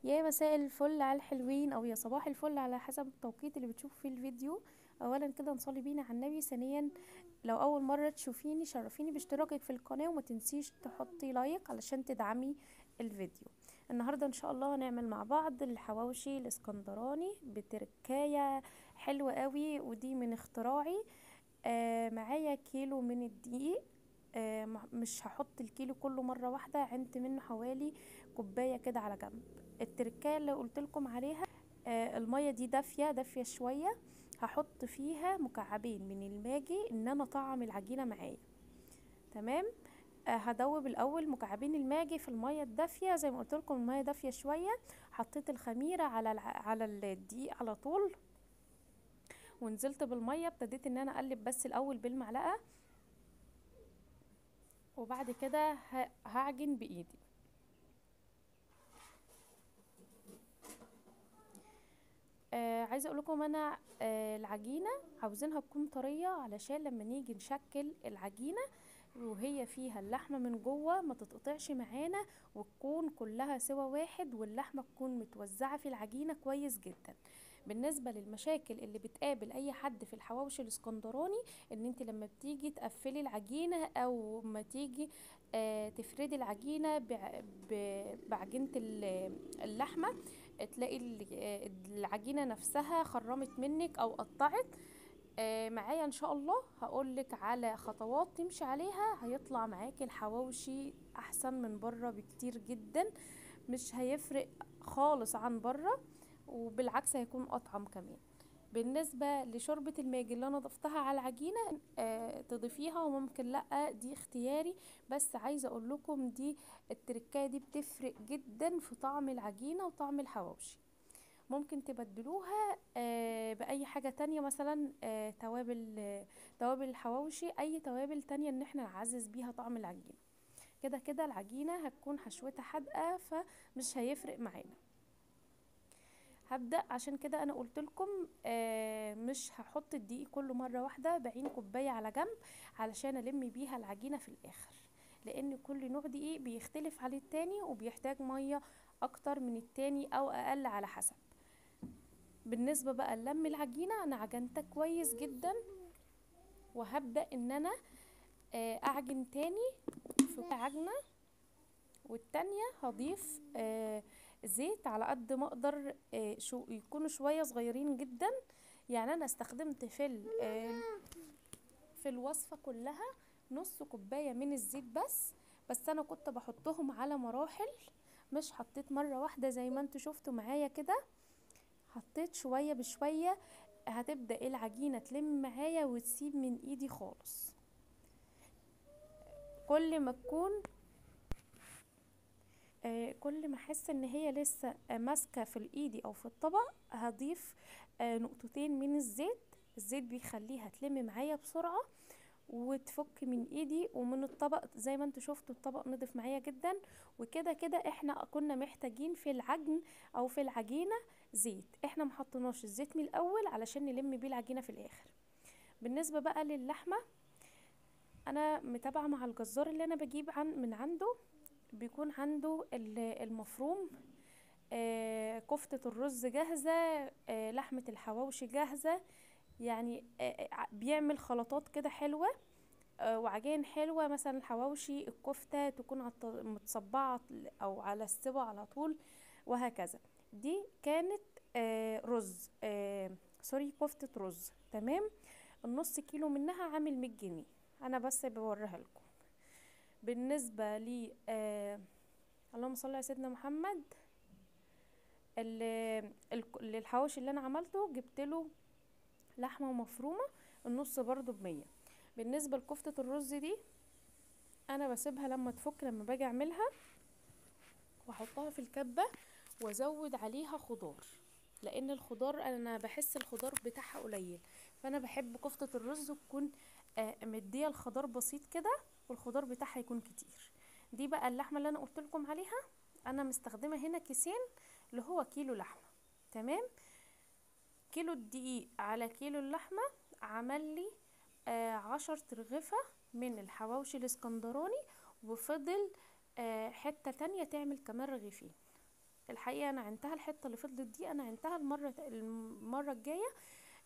يا مساء الفل على الحلوين، او يا صباح الفل على حسب التوقيت اللي بتشوف فيه الفيديو. اولا كده نصلي بينا على النبي. ثانيا، لو اول مره تشوفيني شرفيني باشتراكك في القناه، وما تنسيش تحطي لايك علشان تدعمي الفيديو. النهارده ان شاء الله هنعمل مع بعض الحواوشي الاسكندراني بتركايه حلوه قوي، ودي من اختراعي. معايا كيلو من الدقيق. مش هحط الكيلو كله مرة واحدة، عندت منه حوالي كوباية كده على جنب. التركية اللي قلت لكم عليها، المية دي دافية دافية شوية. هحط فيها مكعبين من الماجي ان انا اطعم العجينة معايا. تمام. هدوب الاول مكعبين الماجي في المية الدافية، زي ما قلت لكم المية دافية شوية. حطيت الخميرة على الدقيق على طول، ونزلت بالمية. ابتديت ان انا اقلب بس الاول بالمعلقة، وبعد كده هعجن بايدي. عايزه اقول لكم انا، العجينه عاوزينها تكون طريه علشان لما نيجي نشكل العجينه وهي فيها اللحمه من جوه ما تتقطعش معانا، وتكون كلها سوا واحد، واللحمه تكون متوزعه في العجينه كويس جدا. بالنسبه للمشاكل اللي بتقابل اي حد في الحواوشي الاسكندراني، ان انت لما بتيجي تقفلي العجينه او ما تيجي تفردي العجينه بعجينه اللحمه، تلاقي العجينة نفسها خرمت منك او قطعت. معايا ان شاء الله هقولك على خطوات تمشي عليها، هيطلع معاكي الحواوشي احسن من بره بكتير جدا. مش هيفرق خالص عن بره، وبالعكس هيكون اطعم كمان. بالنسبة لشوربة الماجي اللي انا ضفتها على العجينة، تضيفيها وممكن لا، دي اختياري. بس عايزة اقول لكم دي التركية دي بتفرق جدا في طعم العجينة وطعم الحواوشي. ممكن تبدلوها بأي حاجة تانية، مثلا توابل، توابل الحواوشي، أي توابل تانية إن احنا نعزز بيها طعم العجينة. كده كده العجينة هتكون حشوتها حادقة، فمش هيفرق معانا. هبدأ، عشان كده أنا قلت لكم مش هحط الدقيق كله مرة واحدة، بعين كوباية على جنب علشان ألم بيها العجينة في الآخر. لأن كل نوع دقيق بيختلف عن التاني وبيحتاج مية أكتر من التاني أو أقل على حسب. بالنسبة بقى للم العجينة، انا عجنتها كويس جدا، وهبدأ ان انا اعجن تاني في عجنة. والتانية هضيف زيت على قد ما اقدر، شو يكونوا شوية صغيرين جدا. يعني انا استخدمت في الوصفة كلها نص كوباية من الزيت بس. بس انا كنت بحطهم على مراحل، مش حطيت مرة واحدة زي ما انتوا شفتوا معايا كده. حطيت شوية بشوية. هتبدأ العجينة تلم معايا وتسيب من ايدي خالص. كل ما تكون كل ما احس ان هي لسه ماسكة في الايدي او في الطبق، هضيف نقطتين من الزيت. الزيت بيخليها تلم معايا بسرعة وتفك من ايدي ومن الطبق. زي ما انتوا شفتوا الطبق نضف معايا جدا. وكده كده احنا كنا محتاجين في العجن او في العجينة زيت، احنا محطناش الزيت من الاول علشان نلم بيه العجينة في الاخر. بالنسبة بقى للحمة، انا متابعة مع الجزار اللي انا بجيب من عنده. بيكون عنده المفروم، كفتة الرز جاهزة، لحمة الحواوشي جاهزة. يعني بيعمل خلطات كده حلوة، وعجين حلوة. مثلا الحواوشي الكفتة تكون متصبعة او على السوا على طول، وهكذا. دي كانت رز، سوري، كفتة رز. تمام. النص كيلو منها عامل 100 جنيه. انا بس بوريها لكم. بالنسبة لي اللهم صل على سيدنا محمد. الحواوشي اللي انا عملته جبت له لحمة مفرومة، النص برضو ب100. بالنسبة لكفتة الرز دي، انا بسيبها لما تفك، لما باجي اعملها واحطها في الكبة وازود عليها خضار. لان الخضار انا بحس الخضار بتاعها قليل، فانا بحب كفتة الرز تكون مديه الخضار بسيط كده، والخضار بتاعها يكون كتير. دي بقى اللحمه اللي انا قلت لكم عليها. انا مستخدمه هنا كيسين، اللي هو كيلو لحمه. تمام. كيلو الدقيق على كيلو اللحمه عمل لي 10 ترغفة من الحواوشي الاسكندراني. وفضل حتة تانية تعمل كمان رغيفين. الحقيقه انا عينتها، الحته اللي فضلت دي انا عينتها المره الجايه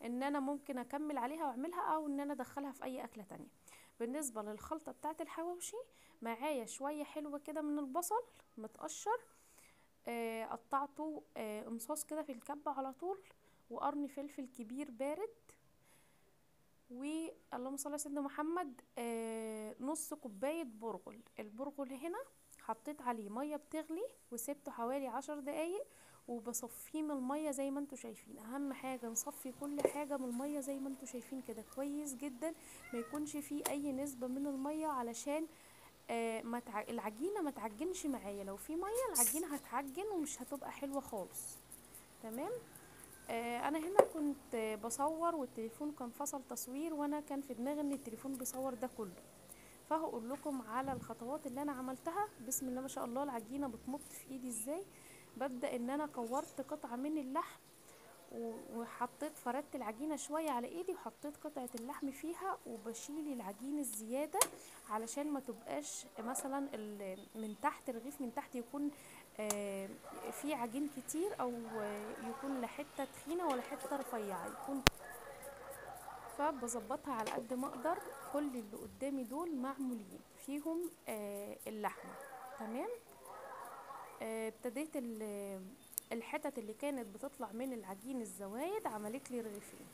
ان انا ممكن اكمل عليها واعملها، او ان انا ادخلها في اي اكله تانية. بالنسبه للخلطه بتاعه الحواوشي، معايا شويه حلوه كده من البصل متقشر، قطعته قمصاص كده في الكبة على طول، وقرن فلفل كبير بارد، واللهم صل على سيدنا محمد نص كوباية برغل. البرغل هنا حطيت عليه مية بتغلي وسبته حوالي 10 دقايق، وبصفيه من المية زي ما انتوا شايفين. اهم حاجة نصفي كل حاجة من المية زي ما انتوا شايفين كده كويس جدا، ما يكونش فيه اي نسبة من المية، علشان العجينة ما تعجنش معايا. لو في مية العجينة هتعجن ومش هتبقى حلوة خالص. تمام. انا هنا كنت بصور والتليفون كان فصل تصوير، وانا كان في دماغي ان التليفون بيصور ده كله، فهقول لكم على الخطوات اللي انا عملتها. بسم الله ما شاء الله، العجينة بتمط في ايدي ازاي. ببدأ ان انا كورت قطعة من اللحم، وحطيت فردت العجينة شوية على ايدي، وحطيت قطعة اللحم فيها، وبشيل العجين الزيادة علشان ما تبقاش مثلا من تحت الرغيف من تحت يكون في عجين كتير، او يكون لا حتة تخينة ولا حتة رفيعة يكون. فبظبطها على قد ما اقدر. كل اللي قدامي دول معمولين فيهم اللحمة. تمام. ابتديت الحتت اللي كانت بتطلع من العجين الزوايد عملت لي رغيفين.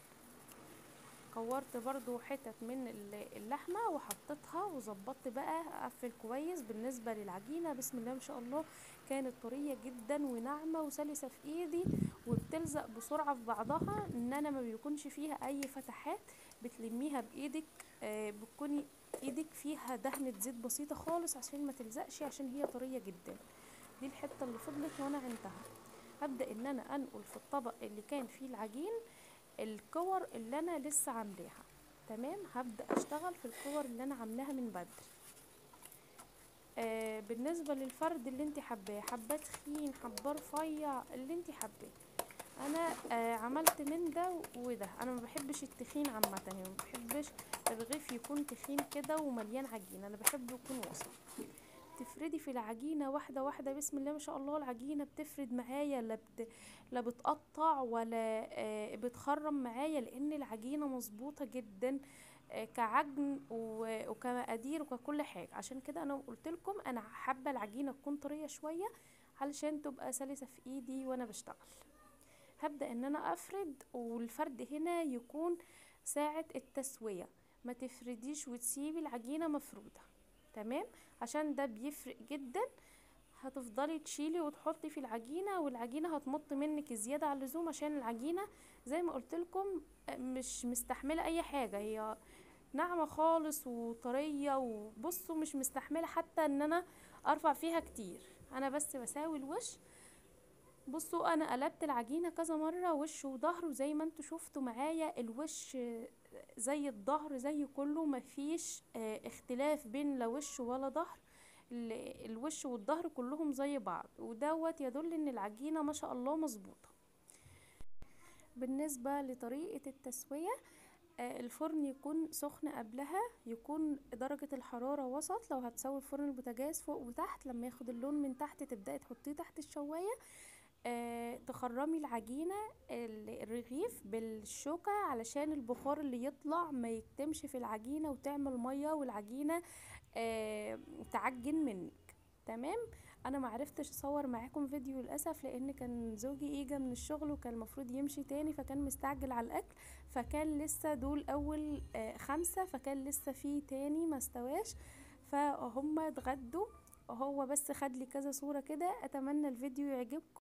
كورت برضو حتت من اللحمة وحطيتها، وظبطت بقى اقفل كويس. بالنسبة للعجينة بسم الله ما شاء الله كانت طرية جدا وناعمة وسلسة في ايدي، وبتلزق بسرعة في بعضها، ان انا ما بيكونش فيها اي فتحات. بتلميها بايدك، بتكوني ايدك فيها دهنة زيت بسيطة خالص عشان ما تلزقش، عشان هي طرية جدا. دي الحتة اللي فضلت وانا عندها. هبدأ ان انا انقل في الطبق اللي كان فيه العجين الكور اللي انا لسه عاملاها. تمام. هبدأ اشتغل في الكور اللي انا عاملاها من بدري. بالنسبة للفرد اللي انت حباه، حباه تخين حباه رفيع اللي انت حباه. انا عملت من ده وده. انا ما بحبش التخين عامة، يعني ما بحبش الرغيف يكون تخين كده ومليان عجين، انا بحبه يكون وسط. تفردي في العجينة واحدة واحدة. بسم الله ما شاء الله العجينة بتفرد معايا، لا بتقطع ولا بتخرم معايا، لان العجينة مظبوطة جدا كعجن وكمقادير وككل حاجة. عشان كده انا قلت لكم انا حابة العجينة تكون طرية شوية علشان تبقى سلسة في ايدي وانا بشتغل. هبدأ ان انا افرد، والفرد هنا يكون ساعة التسوية. ما تفرديش وتسيبي العجينة مفرودة. تمام. عشان ده بيفرق جدا. هتفضلي تشيلي وتحطي في العجينة، والعجينة هتمط منك زيادة عن اللزوم، عشان العجينة زي ما قلت لكم مش مستحملة اي حاجة، هي ناعمة خالص وطرية، وبصوا مش مستحملة حتى ان انا ارفع فيها كتير. انا بس بساوي الوش. بصوا انا قلبت العجينة كذا مرة وش وظهر، وزي ما انتوا شفتوا معايا الوش زي الظهر زي كله، مفيش اختلاف بين لا وش ولا ظهر. الوش والظهر كلهم زي بعض، ودوت يدل ان العجينة ما شاء الله مظبوطة. بالنسبة لطريقة التسوية، الفرن يكون سخن قبلها، يكون درجة الحرارة وسط. لو هتسوي فرن البوتاجاز فوق وتحت، لما ياخد اللون من تحت تبدأي تحطيه تحت الشواية. تخرمي العجينة الرغيف بالشوكة علشان البخار اللي يطلع ما يكتمش في العجينة وتعمل مية والعجينة تعجن منك. تمام. انا معرفتش اصور معاكم فيديو للاسف، لان كان زوجي اجا من الشغل وكان المفروض يمشي تاني، فكان مستعجل على الاكل، فكان لسه دول اول 5، فكان لسه في تاني ما استواش، فهم اتغدوا. هو بس خد لي كذا صورة كده. اتمنى الفيديو يعجبكم.